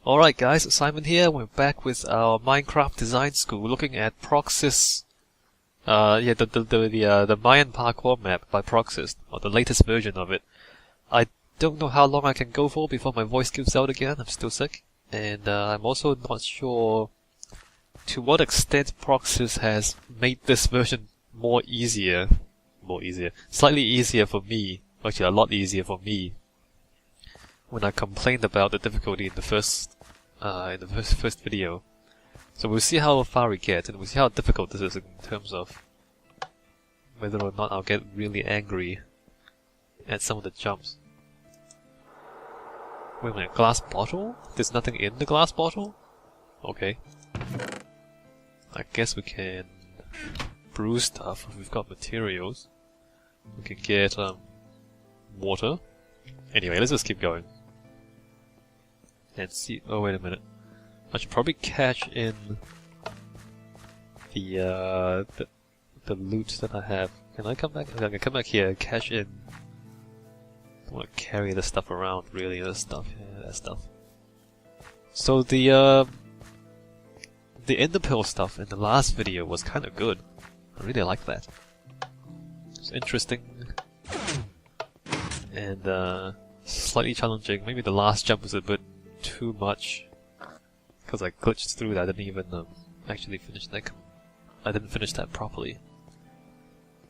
Alright guys, Simon here. We're back with our Minecraft design school looking at Progsys. The Mayan Parkour map by Progsys, or the latest version of it. I don't know how long I can go for before my voice gives out again. I'm still sick. And I'm also not sure to what extent Progsys has made this version slightly easier for me. Actually, a lot easier for me. When I complained about the difficulty in the first video. So we'll see how far we get, and we'll see how difficult this is in terms of whether or not I'll get really angry at some of the jumps. Wait a minute, glass bottle? There's nothing in the glass bottle? Okay. I guess we can brew stuff if we've got materials. We can get water. Anyway, let's just keep going. And see. Oh, wait a minute. I should probably cash in the loot that I have. Can I come back? I can come back here and cash in. I don't want to carry this stuff around, really. This stuff, yeah, that stuff. So the ender pearl stuff in the last video was kind of good. I really liked that. It's interesting and slightly challenging. Maybe the last jump was a bit too much because I glitched through that. I didn't even actually finish that. I didn't finish that properly.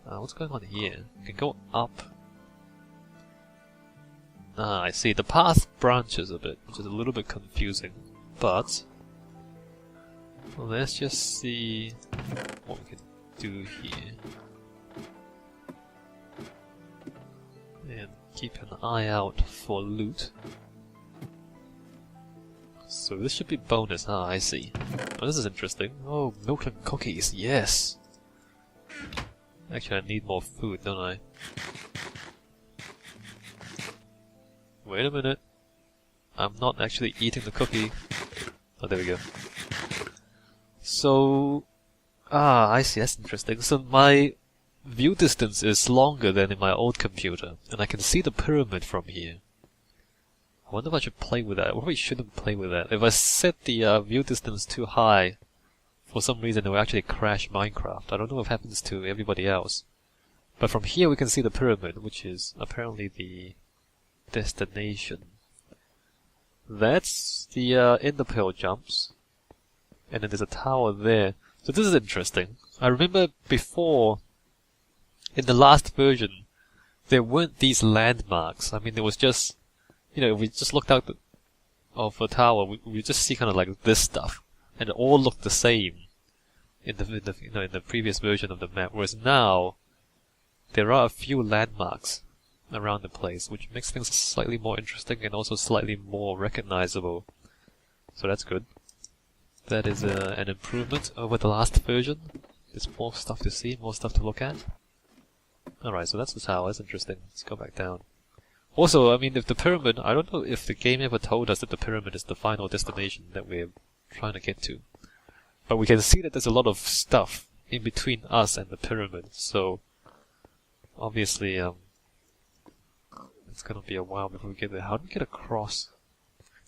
What's going on here? You can go up. I see. The path branches a bit, which is a little bit confusing. But let's just see what we can do here. And keep an eye out for loot. So this should be bonus. Ah, I see. Oh, this is interesting. Oh, milk and cookies. Yes! Actually, I need more food, don't I? Wait a minute. I'm not actually eating the cookie. Oh, there we go. So... Ah, I see. That's interesting. So my view distance is longer than in my old computer, and I can see the pyramid from here. I wonder if I should play with that. I probably shouldn't play with that. If I set the view distance too high, for some reason it will actually crash Minecraft. I don't know what happens to everybody else. But from here we can see the pyramid, which is apparently the destination. That's the ender pearl jumps. And then there's a tower there. So this is interesting. I remember before, in the last version, there weren't these landmarks. I mean, there was just... You know, if we just looked out of a tower, we just see kind of like this stuff, and it all looked the same in the previous version of the map. Whereas now, there are a few landmarks around the place, which makes things slightly more interesting and also slightly more recognizable. So that's good. That is an improvement over the last version. There's more stuff to see, more stuff to look at. Alright, so that's the tower. That's interesting. Let's go back down. Also, I mean, if the pyramid, I don't know if the game ever told us that the pyramid is the final destination that we're trying to get to. But we can see that there's a lot of stuff in between us and the pyramid, so obviously it's gonna be a while before we get there. How do we get across?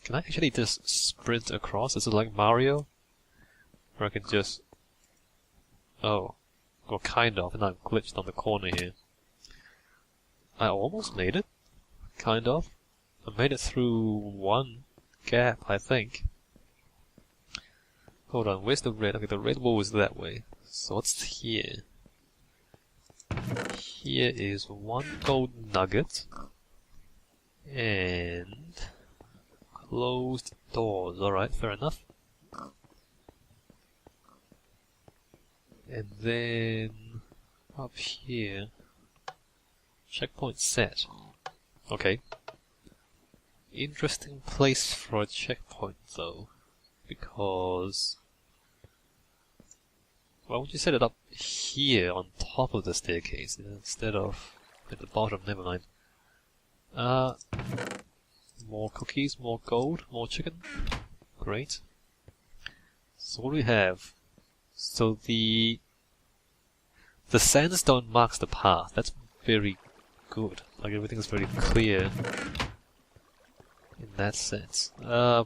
Can I actually just sprint across? Is it like Mario? Or I can just... Oh. Well, kind of, and I'm glitched on the corner here. I almost made it. Kind of. I made it through one gap, I think. Hold on, where's the red? Okay, the red wall is that way. So what's here? Here is one gold nugget. And... closed doors. Alright, fair enough. And then... up here... checkpoint set. Okay. Interesting place for a checkpoint, though. Because... why would you set it up here on top of the staircase instead of at the bottom? Never mind. More cookies, more gold, more chicken. Great. So what do we have? So the sandstone marks the path. That's very good. Like everything is very clear. in that sense.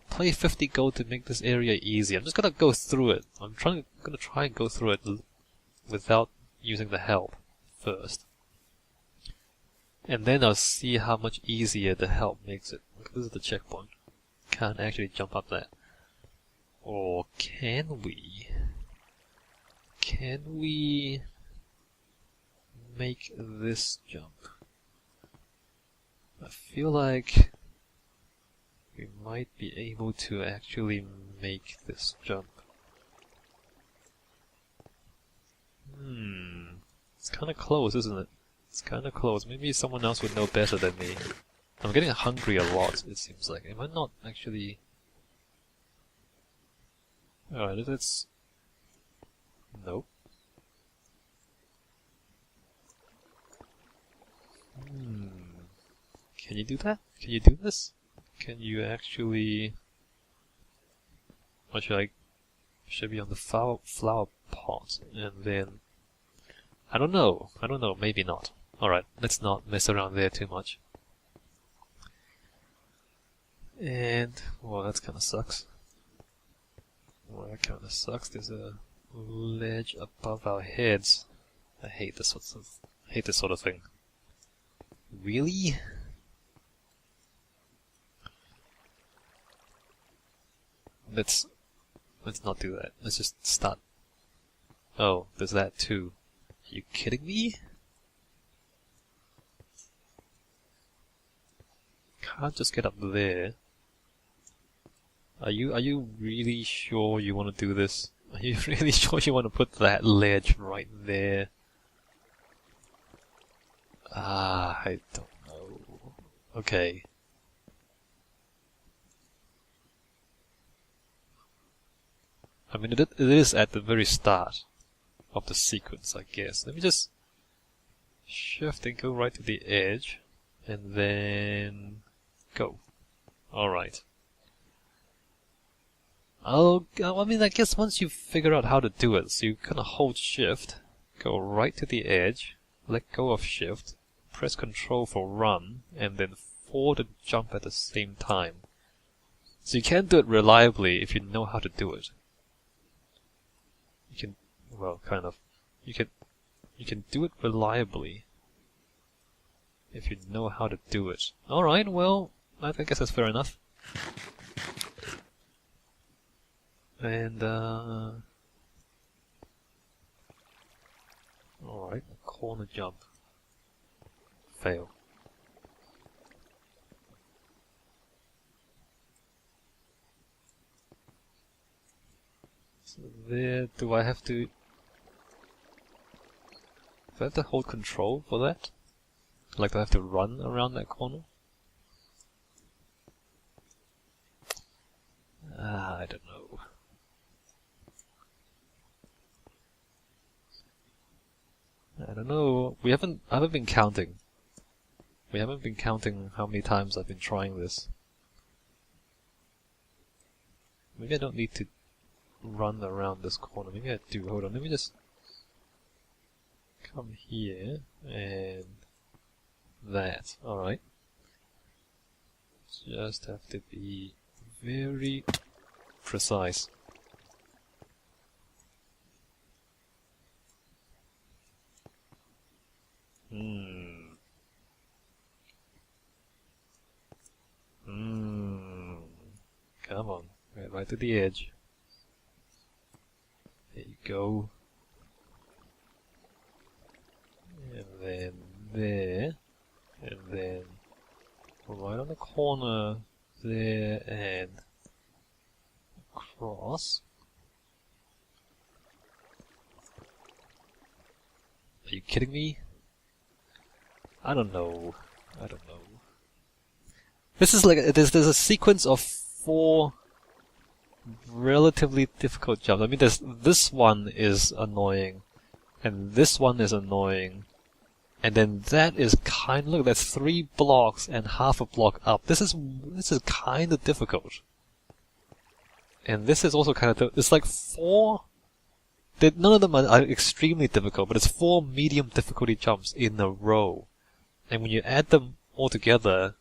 Play 50 gold to make this area easy. I'm just gonna go through it. Gonna try and go through it without using the help first. And then I'll see how much easier the help makes it. This is the checkpoint. Can't actually jump up that. Or can we? Can we make this jump? I feel like we might be able to actually make this jump. It's kinda close, isn't it? It's kinda close. Maybe someone else would know better than me. I'm getting hungry a lot, it seems like. Am I not actually... Alright, let's... Nope. Can you do that? Can you do this? Can you actually... Or should I be on the flower pot and then... I don't know, maybe not. Alright, let's not mess around there too much. And... well, that kinda sucks. There's a ledge above our heads. I hate this sort of thing. Really? Let's not do that. Let's just start. Oh, there's that too. Are you kidding me? Can't just get up there. Are you really sure you want to do this? Are you really sure you want to put that ledge right there? I don't know. Okay. I mean, it is at the very start of the sequence, I guess. Let me just shift and go right to the edge, and then go. Alright. I mean, I guess once you figure out how to do it, so you kind of hold shift, go right to the edge, let go of shift, press control for run, and then forward and jump at the same time. So you can do it reliably if you know how to do it. You can, well, kind of. You can do it reliably if you know how to do it. Alright, well, I guess that's fair enough. And, alright, a corner jump. Fail. So there, do I have to hold control for that? Like, do I have to run around that corner? I don't know. I don't know. I haven't been counting. We haven't been counting how many times I've been trying this. Maybe I don't need to run around this corner. Maybe I do. Hold on, let me just come here and that. Alright. Just have to be very precise. Come on, right to the edge. There you go. And then there, and then right on the corner there, and across. Are you kidding me? I don't know. This is like, there's a sequence of 4 relatively difficult jumps. I mean, this one is annoying, and this one is annoying, and then that is look, that's 3 blocks and half a block up. This is kind of difficult. And this is also kind of, it's like 4, none of them are extremely difficult, but it's 4 medium difficulty jumps in a row. And when you add them all together,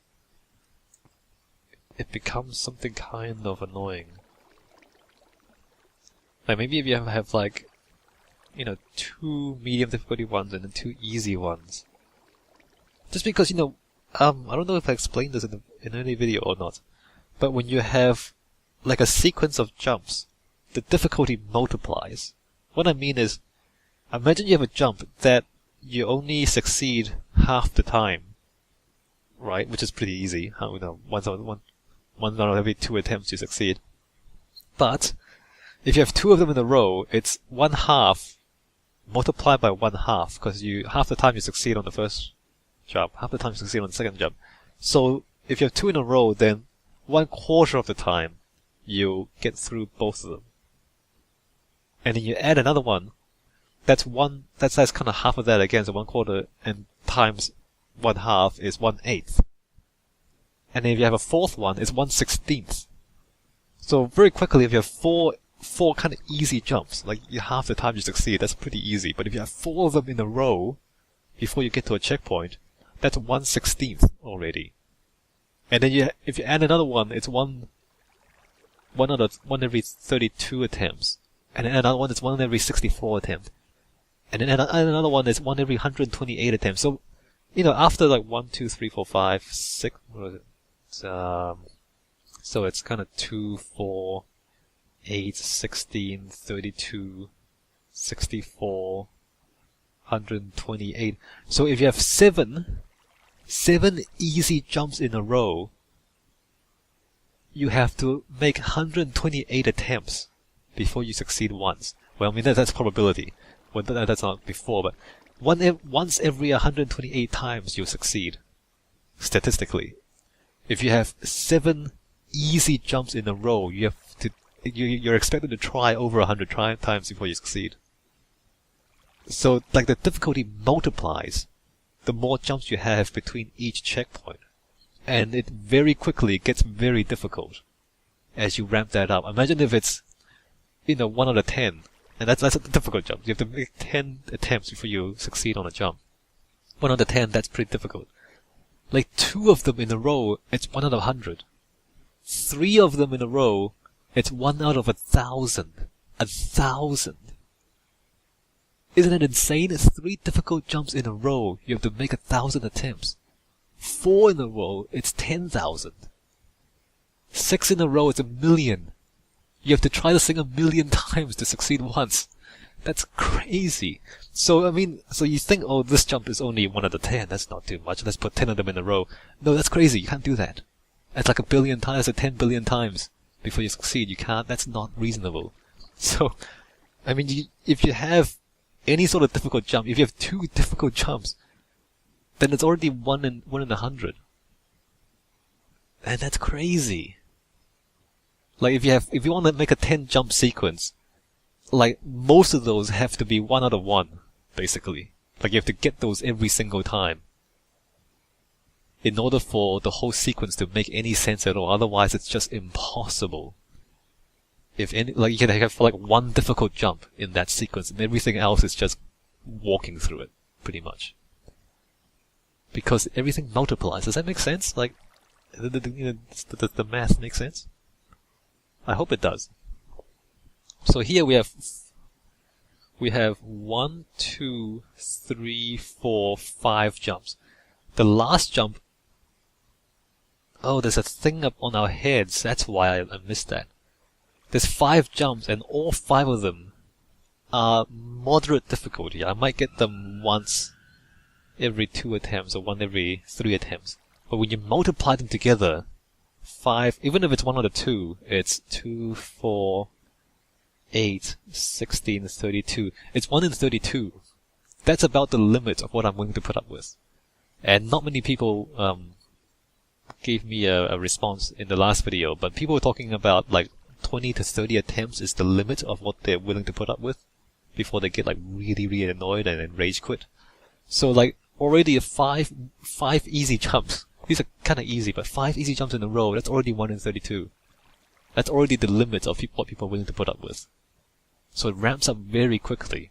it becomes something kind of annoying. Like maybe if you have like, you know, 2 medium difficulty ones and then 2 easy ones. Just because, you know, I don't know if I explained this in any video or not, but when you have like a sequence of jumps, the difficulty multiplies. What I mean is, imagine you have a jump that you only succeed half the time, right? Which is pretty easy. You know, one out of every 2 attempts you succeed. But if you have 2 of them in a row, it's 1/2 multiplied by 1/2, because half the time you succeed on the first jump, half the time you succeed on the second jump. So if you have 2 in a row, then 1/4 of the time you get through both of them. And then you add another one, that's kind of half of that again, so 1/4 and times 1/2 is 1/8. And then if you have a 4th one, it's 1/16. So very quickly, if you have four kind of easy jumps, like half the time you succeed, that's pretty easy. But if you have 4 of them in a row before you get to a checkpoint, that's 1/16 already. And then if you add another one, it's one every 32 attempts. And then another one is 1 every 64 attempts. And then another one is 1 every 128 attempts. So, you know, after like 1, 2, 3, 4, 5, 6, what is it? So it's kind of 2, 4, 8, 16, 32, 64, 128. So if you have 7 easy jumps in a row, you have to make 128 attempts before you succeed once. Well, I mean, that's probability. Well, that's not before, but once every 128 times you succeed, statistically. If you have 7 easy jumps in a row, you're expected to try over 100 times before you succeed. So, like, the difficulty multiplies the more jumps you have between each checkpoint. And it very quickly gets very difficult as you ramp that up. Imagine if it's, you know, 1 out of 10. And that's a difficult jump. You have to make 10 attempts before you succeed on a jump. 1 out of 10, that's pretty difficult. Like 2 of them in a row, it's 1 out of 100. 3 of them in a row, it's 1 out of 1,000. 1,000. Isn't it insane? It's 3 difficult jumps in a row. You have to make 1,000 attempts. 4 in a row, it's 10,000. 6 in a row, it's 1,000,000. You have to try this thing 1,000,000 times to succeed once. That's crazy. So, I mean, so you think, oh, this jump is only 1 out of 10. That's not too much. Let's put 10 of them in a row. No, that's crazy. You can't do that. That's like 1,000,000,000 times or 10 billion times before you succeed. You can't. That's not reasonable. So, I mean, if you have any sort of difficult jump, if you have 2 difficult jumps, then it's already 1 in 100. And that's crazy. Like, if you want to make a 10 jump sequence, like, most of those have to be 1 out of 1, basically. Like, you have to get those every single time in order for the whole sequence to make any sense at all. Otherwise, it's just impossible. You can have like 1 difficult jump in that sequence, and everything else is just walking through it, pretty much. Because everything multiplies. Does that make sense? Like, the math makes sense? I hope it does. So here we have 1, 2, 3, 4, 5 jumps. The last jump, oh, there's a thing up on our heads. That's why I missed that. There's 5 jumps, and all 5 of them are moderate difficulty. I might get them once every 2 attempts or 1 every 3 attempts. But when you multiply them together, 5, even if it's 1 out of 2, it's 2, 4, 8, 16, 32. It's 1 in 32. That's about the limit of what I'm willing to put up with. And not many people gave me a response in the last video, but people were talking about like 20 to 30 attempts is the limit of what they're willing to put up with before they get like really, really annoyed and then rage quit. So like already 5 easy jumps. These are kind of easy, but 5 easy jumps in a row, that's already 1 in 32. That's already the limit of what people are willing to put up with. So it ramps up very quickly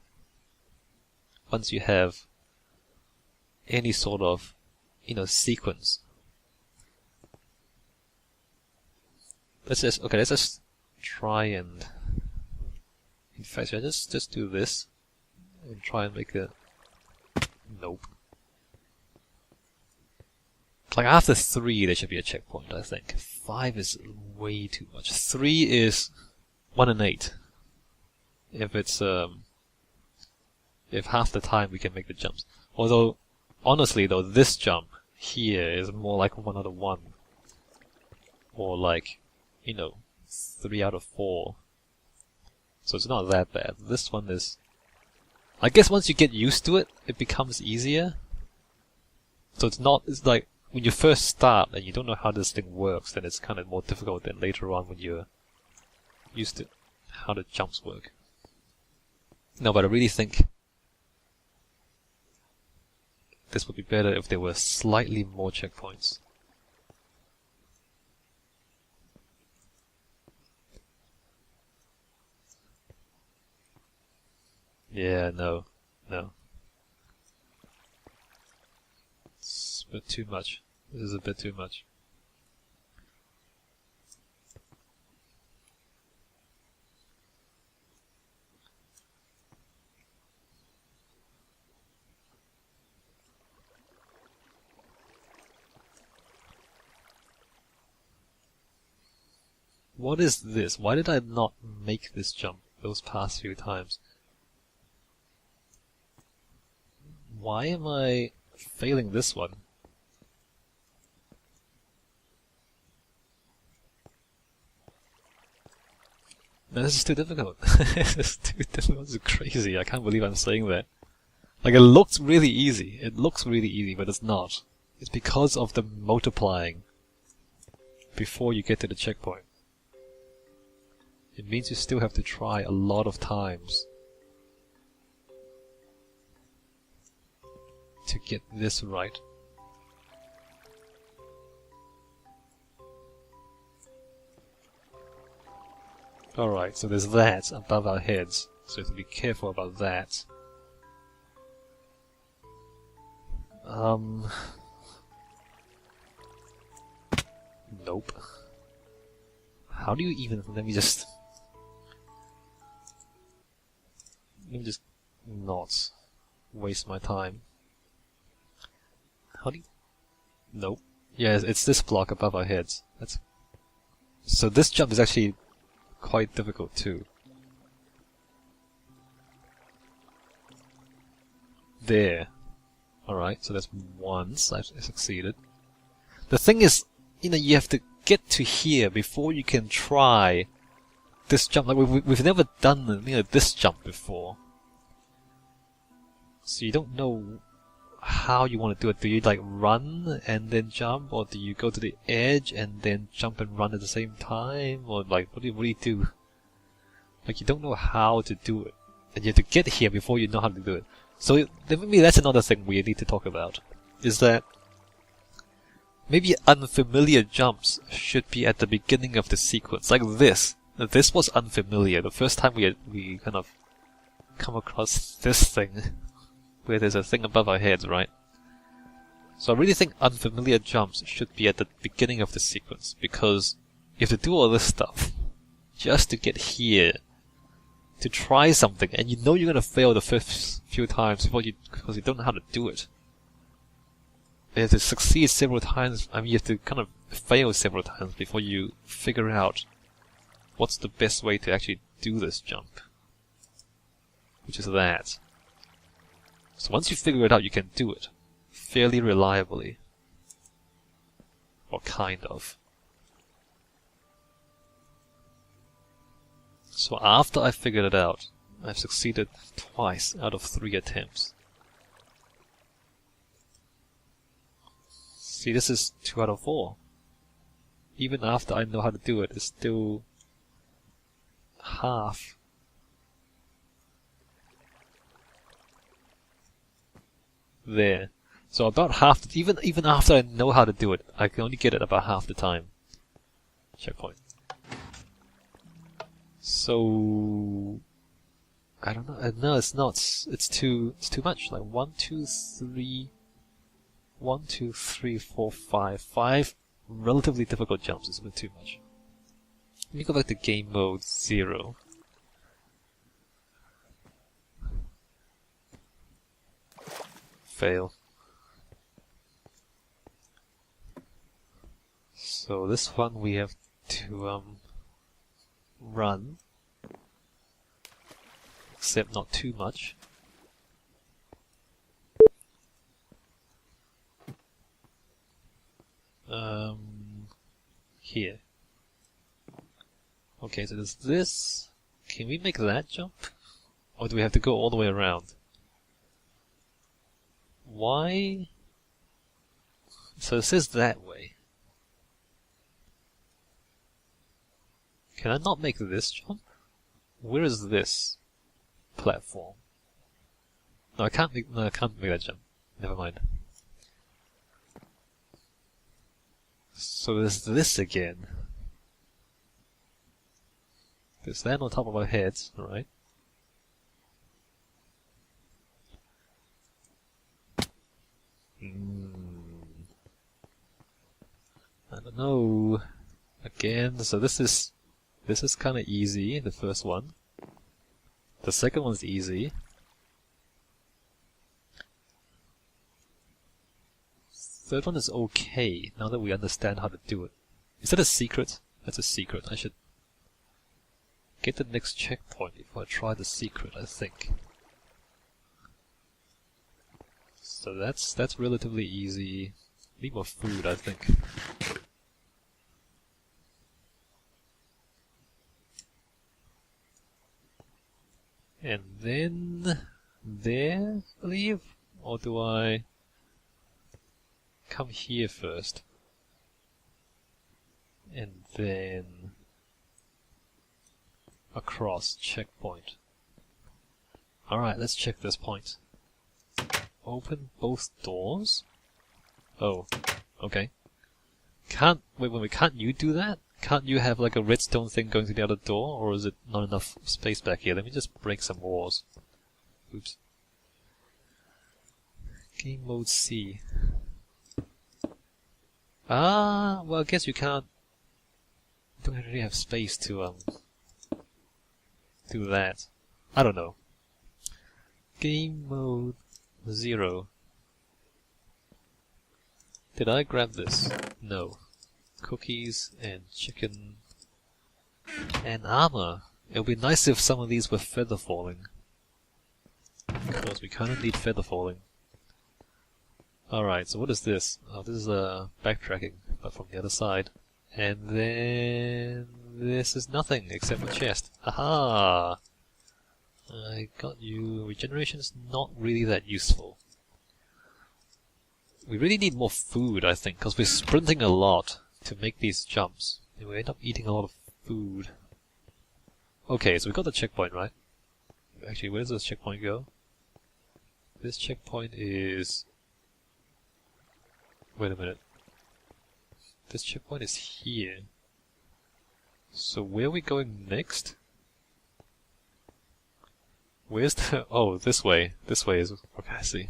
once you have any sort of, sequence. let's just try and, in fact, should I just do this and try and make it. Nope. Like after 3, there should be a checkpoint. I think 5 is way too much. 3 is 1 in 8. If it's if half the time we can make the jumps. Although, honestly though, this jump here is more like 1 out of 1. Or like, 3 out of 4. So it's not that bad. This one is... I guess once you get used to it, it becomes easier. So it's like, when you first start and you don't know how this thing works, then it's kind of more difficult than later on when you're used to how the jumps work. No, but I really think this would be better if there were slightly more checkpoints. Yeah, no. It's a bit too much. This is a bit too much. What is this? Why did I not make this jump those past few times? Why am I failing this one? No, this is too difficult. This is too difficult. This is crazy. I can't believe I'm saying that. Like, it looks really easy. It looks really easy, but it's not. It's because of the multiplying before you get to the checkpoint. It means you still have to try a lot of times to get this right. Alright, so there's that above our heads, so we have to be careful about that. Nope. How do you even... Let me just not waste my time. How do you... Nope. Yeah, it's this block above our heads. So this jump is actually quite difficult too. There. Alright, so that's once I succeeded. The thing is, you have to get to here before you can try this jump. Like we've never done this jump before. So you don't know how you want to do it. Do you like run and then jump, or do you go to the edge and then jump and run at the same time, or like what do you do? Like you don't know how to do it, and you have to get here before you know how to do it. So maybe that's another thing we need to talk about, is that maybe unfamiliar jumps should be at the beginning of the sequence, like this. This was unfamiliar. The first time we kind of come across this thing, where there's a thing above our heads, right? So I really think unfamiliar jumps should be at the beginning of the sequence, because you have to do all this stuff just to get here, to try something, and you know you're gonna fail the first few times because you don't know how to do it. You have to succeed several times. I mean, you have to kind of fail several times before you figure out what's the best way to actually do this jump, which is that. So once you figure it out, you can do it fairly reliably, or kind of. So after I figured it out, I've succeeded twice out of 3 attempts. See, this is 2 out of 4. Even after I know how to do it, it's still half. There. So about half, even after I know how to do it, I can only get it about half the time. Checkpoint. So I don't know. No, it's not. It's too much. Like 1, 2, 3, 1, 2, 3, 4, 5. 5 relatively difficult jumps is a bit too much. Let me go back to game mode 0. Fail. So this one we have to run, except not too much. Here. Okay, so there's this. Can we make that jump? Or do we have to go all the way around? Why? So it says that way. Can I not make this jump? Where is this platform? No, I can't make that jump. Never mind. So there's this again. There's that on top of our heads, alright. I don't know. Again, so this is kind of easy, the first one. The second one's easy. Third one is okay, now that we understand how to do it. Is that a secret? That's a secret. I should get the next checkpoint before I try the secret, I think. So that's relatively easy. Need more food, I think. And then there, I believe? Or do I come here first? And then across, checkpoint. Alright, let's check this point. Open both doors? Oh, okay. Can't you do that? Can't you have like a redstone thing going to the other door, or is it not enough space back here? Let me just break some walls. Oops. Game mode C. Ah, well I guess you can't. You don't really have space to do that. I don't know. Game mode 0. Did I grab this? No. Cookies and chicken and armor. It would be nice if some of these were feather falling, because we kind of need feather falling. Alright, so what is this? Oh, this is backtracking, but from the other side. And then this is nothing except a chest. Aha! I got you. Regeneration is not really that useful. We really need more food, I think, because we're sprinting a lot to make these jumps, and we end up eating a lot of food. Okay, so we got the checkpoint, right? Actually, where does this checkpoint go? This checkpoint is... Wait a minute. This checkpoint is here. So where are we going next? Where's the... Oh, this way. This way is... Okay, I see.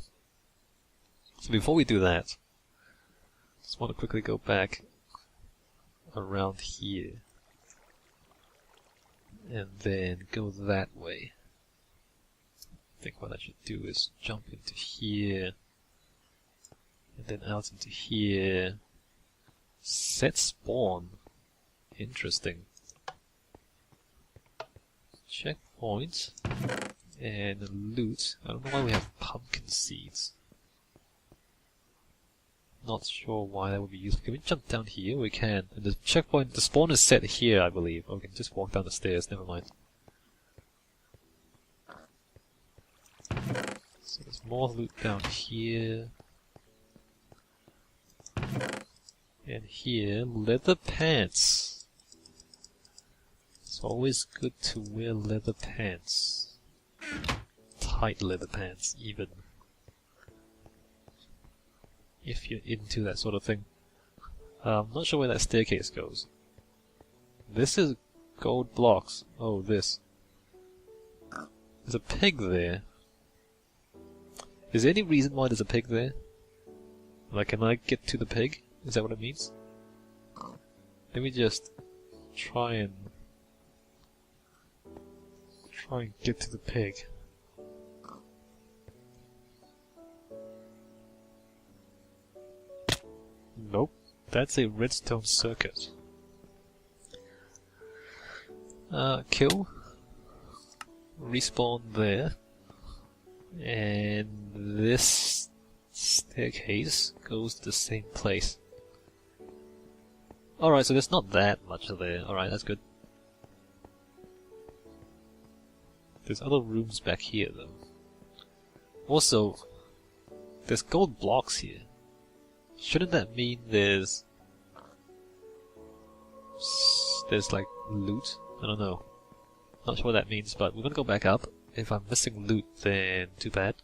So before we do that, just want to quickly go back around here. And then go that way. I think what I should do is jump into here. And then out into here. Set spawn. Interesting. Checkpoint. And loot. I don't know why we have pumpkin seeds. Not sure why that would be useful. Can we jump down here? We can. And the checkpoint, the spawn is set here, I believe. Oh, we can just walk down the stairs, never mind. So there's more loot down here. And here, leather pants. It's always good to wear leather pants. Tight leather pants, even. If you're into that sort of thing. I'm not sure where that staircase goes. This is gold blocks. Oh, this. There's a pig there. Is there any reason why there's a pig there? Like, can I get to the pig? Is that what it means? Let me just try and Try and get to the pig. Nope, that's a redstone circuit. Kill. Respawn there. And this staircase goes to the same place. Alright, so there's not that much there. Alright, that's good. There's other rooms back here, though. Also, there's gold blocks here. Shouldn't that mean there's like loot? I don't know. Not sure what that means, but we're gonna go back up. If I'm missing loot, then too bad.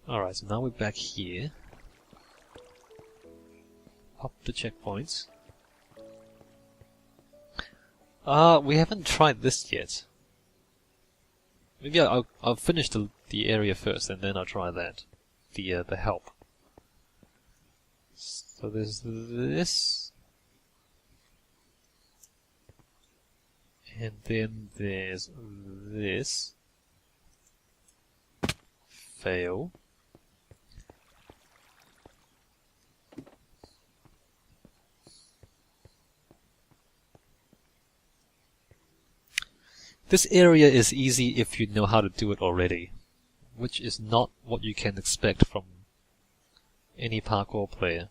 Alright, so now we're back here. Up the checkpoints. We haven't tried this yet. Maybe I'll finish the area first, and then I'll try that. The help. So there's this. And then there's this. Fail. This area is easy if you know how to do it already, which is not what you can expect from any parkour player.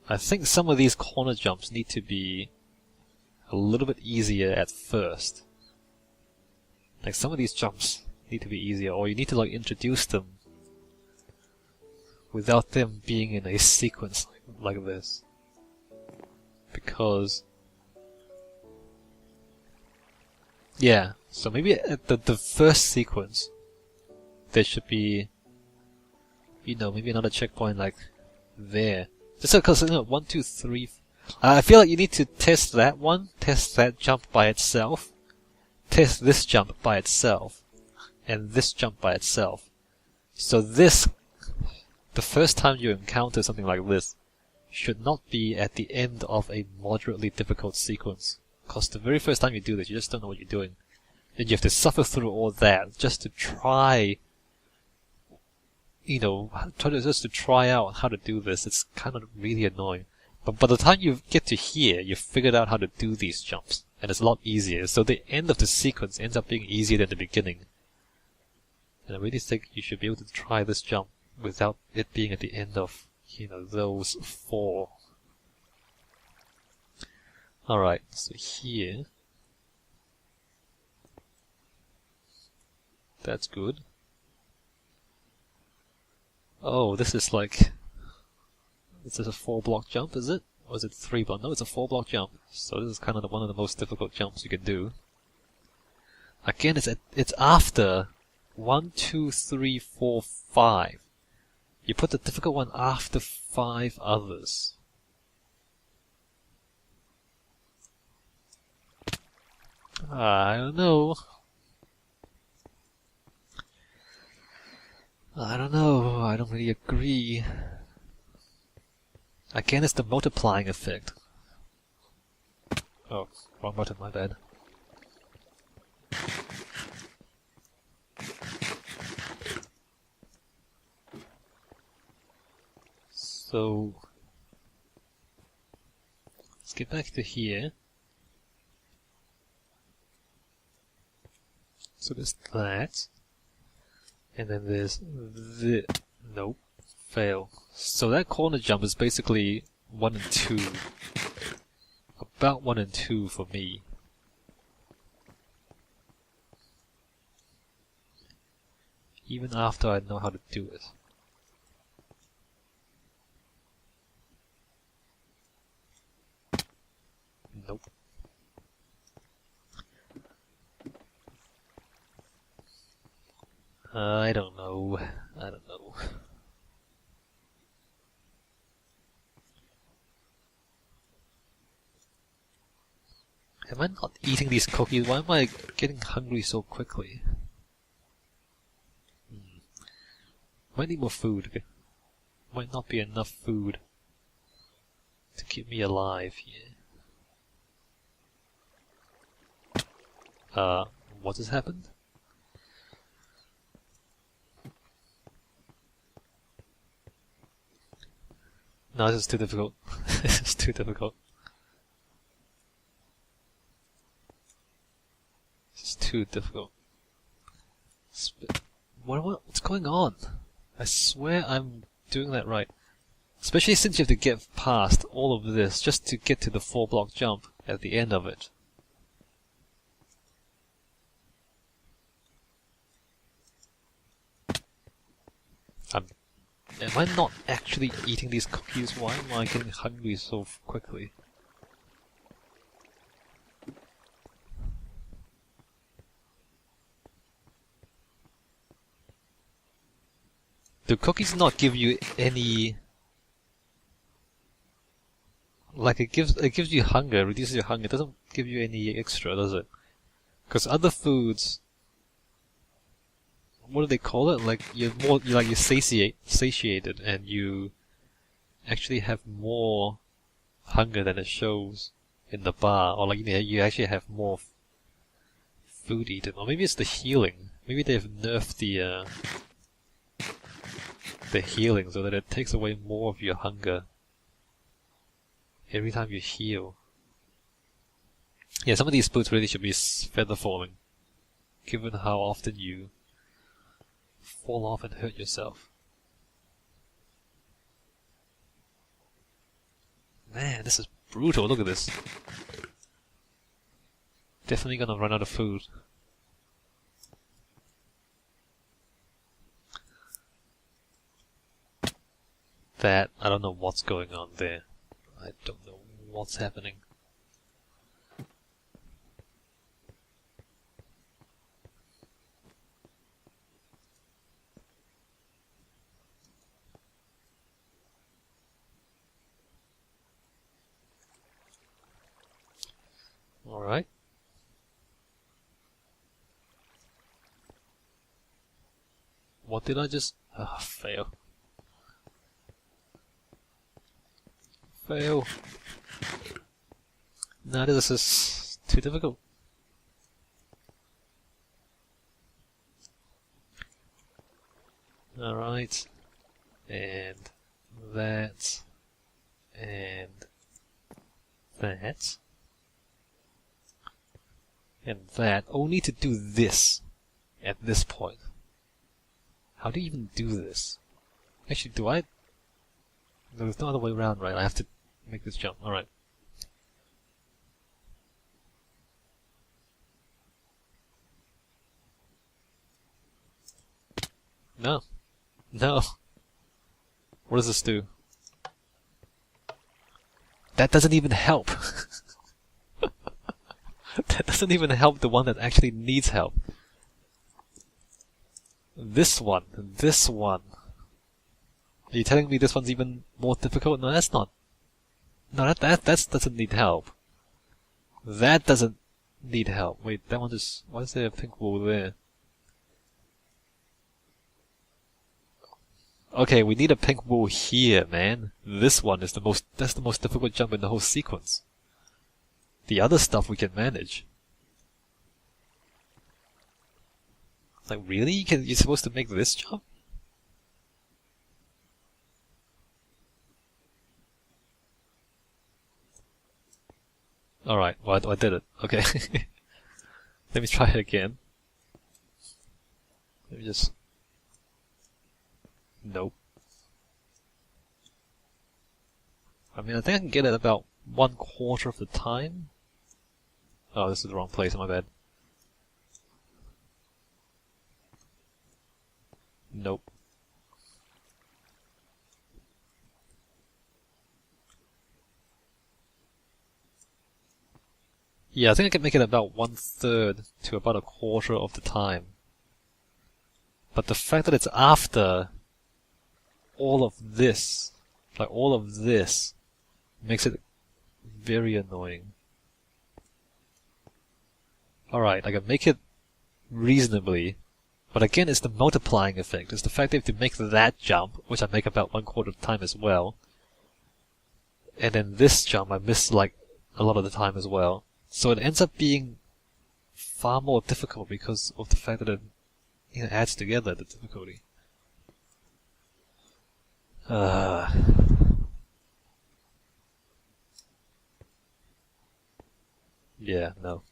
I think some of these corner jumps need to be a little bit easier at first. Like some of these jumps need to be easier, or you need to like introduce them without them being in a sequence like this. Because yeah, so maybe at the first sequence there should be, you know, maybe another checkpoint like there. Just because, you know, 1, 2, 3. I feel like you need to test that one, test that jump by itself, test this jump by itself, and this jump by itself. So this, the first time you encounter something like this, should not be at the end of a moderately difficult sequence. Because the very first time you do this, you just don't know what you're doing. And you have to suffer through all that just to try, you know, just to try out how to do this. It's kind of really annoying. But by the time you get to here, you've figured out how to do these jumps. And it's a lot easier. So the end of the sequence ends up being easier than the beginning. And I really think you should be able to try this jump without it being at the end of, you know, those 4. Alright, so here. That's good. Oh, this is like... This is a 4-block jump, is it? Or is it 3-block? No, it's a 4-block jump. So this is kind of one of the most difficult jumps you can do. Again, it's after 1, 2, 3, 4, 5. You put the difficult one after 5 others. I don't know. I don't know. I don't really agree. Again, it's the multiplying effect. Oh, wrong button, my bad. So, let's get back to here. So there's that. And then there's the... Nope. Fail. So that corner jump is basically 1 and 2. About 1 and 2 for me. Even after I know how to do it. Nope. I don't know. I don't know. Am I not eating these cookies? Why am I getting hungry so quickly? Might need more food. Okay? Might not be enough food to keep me alive here. what has happened? No, this is too difficult. This is too difficult. This is too difficult. What's going on? I swear I'm doing that right. Especially since you have to get past all of this just to get to the 4-block jump at the end of it. Am I not actually eating these cookies? Why am I getting hungry so quickly? Do cookies not give you any... Like it gives you hunger, reduces your hunger, it doesn't give you any extra, does it? Because other foods... What do they call it? Like you're satiated and you actually have more hunger than it shows in the bar, or like you actually have more food eaten, or maybe it's the healing. Maybe they've nerfed the healing so that it takes away more of your hunger every time you heal. Yeah, some of these boots really should be feather falling, given how often you fall off and hurt yourself. Man, this is brutal. Look at this. Definitely gonna run out of food. That, I don't know what's going on there. I don't know what's happening. Alright. What did I just... Ah, fail. Fail. No, this is too difficult. Alright. And that. And that. And that, only to do this at this point. How do you even do this? Actually, do I? No, there's no other way around, right? I have to make this jump. Alright. No. No. What does this do? That doesn't even help. That doesn't even help the one that actually needs help. This one. Are you telling me this one's even more difficult? No, that's not. No, that doesn't need help. That doesn't need help. Wait, that one just... Why is there a pink wall there? Okay, we need a pink wall here, man. This one is that's the most difficult jump in the whole sequence. The other stuff we can manage. Like, really? You're supposed to make this jump? Alright, well, I did it. Okay. Let me try it again. Let me just... Nope. I mean, I think I can get it about 1/4 of the time. Oh, this is the wrong place, my bad. Nope. Yeah, I think I can make it about 1/3 to about 1/4 of the time. But the fact that it's after all of this, like all of this, makes it very annoying. Alright, I can make it reasonably, but again it's the multiplying effect. It's the fact that I have to make that jump, which I make about 1/4 of the time as well, and then this jump I miss like a lot of the time as well. So it ends up being far more difficult because of the fact that it adds together the difficulty. Yeah, no.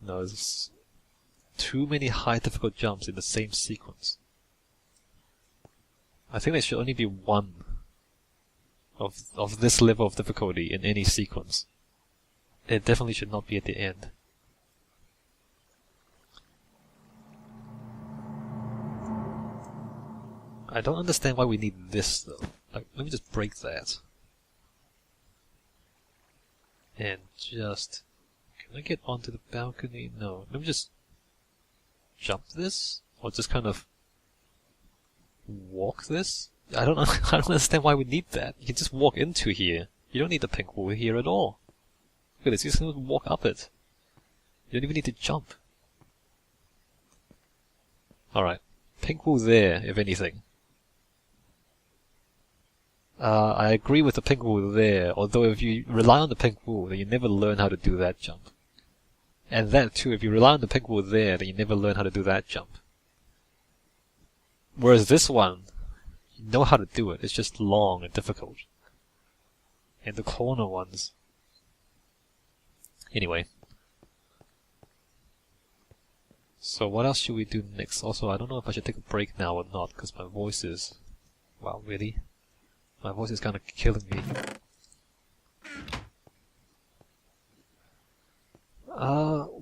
No, there's too many high difficult jumps in the same sequence. I think there should only be one of this level of difficulty in any sequence. It definitely should not be at the end. I don't understand why we need this though. Like, let me just break that. And just... Can I get onto the balcony? No. Let me just jump this? Or just kind of walk this? I don't understand why we need that. You can just walk into here. You don't need the pink wall here at all. Look at this, you just walk up it. You don't even need to jump. Alright. Pink wall there, if anything. I agree with the pink wall there, although if you rely on the pink wall, then you never learn how to do that jump. And that too, if you rely on the pink wall there, then you never learn how to do that jump. Whereas this one, you know how to do it, it's just long and difficult. And the corner ones... Anyway. So what else should we do next? Also, I don't know if I should take a break now or not, because my voice is... Wow, really? My voice is kind of killing me.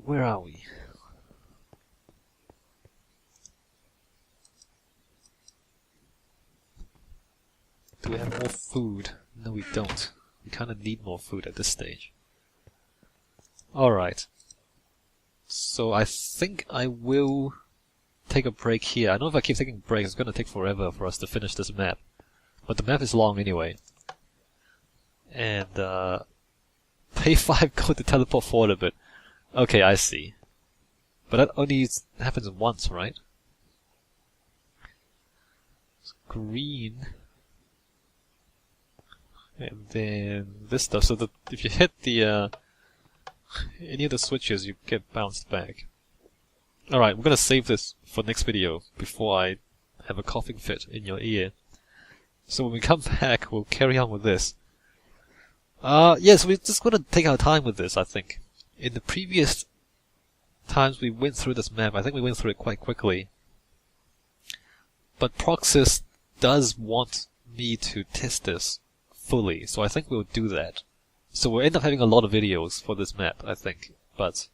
Where are we? Do we have more food? No, we don't. We kind of need more food at this stage. Alright. So I think I will take a break here. I know if I keep taking breaks, it's going to take forever for us to finish this map. But the map is long anyway. And, pay 5 gold to teleport forward a bit. Okay, I see. But that only happens once, right? It's green. And then this stuff. So that if you hit the, any of the switches, you get bounced back. Alright, we're gonna save this for next video before I have a coughing fit in your ear. So when we come back, we'll carry on with this. Yes, we're just gonna take our time with this, I think. In the previous times we went through this map, I think we went through it quite quickly. But Progsys does want me to test this fully, so I think we'll do that. So we'll end up having a lot of videos for this map, I think. But,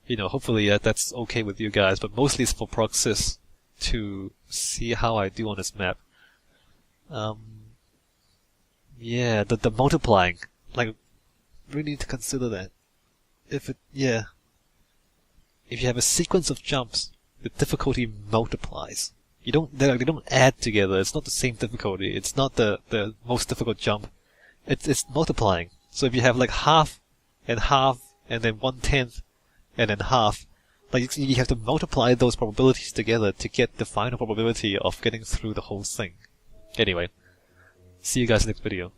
you know, hopefully that's okay with you guys, but mostly it's for Progsys to see how I do on this map. Yeah, the multiplying. Like, really need to consider that. If you have a sequence of jumps, the difficulty multiplies. They don't add together. It's not the same difficulty. It's not the most difficult jump. It's multiplying. So if you have like half, and then 1/10, and then half, like you have to multiply those probabilities together to get the final probability of getting through the whole thing. Anyway, see you guys next video.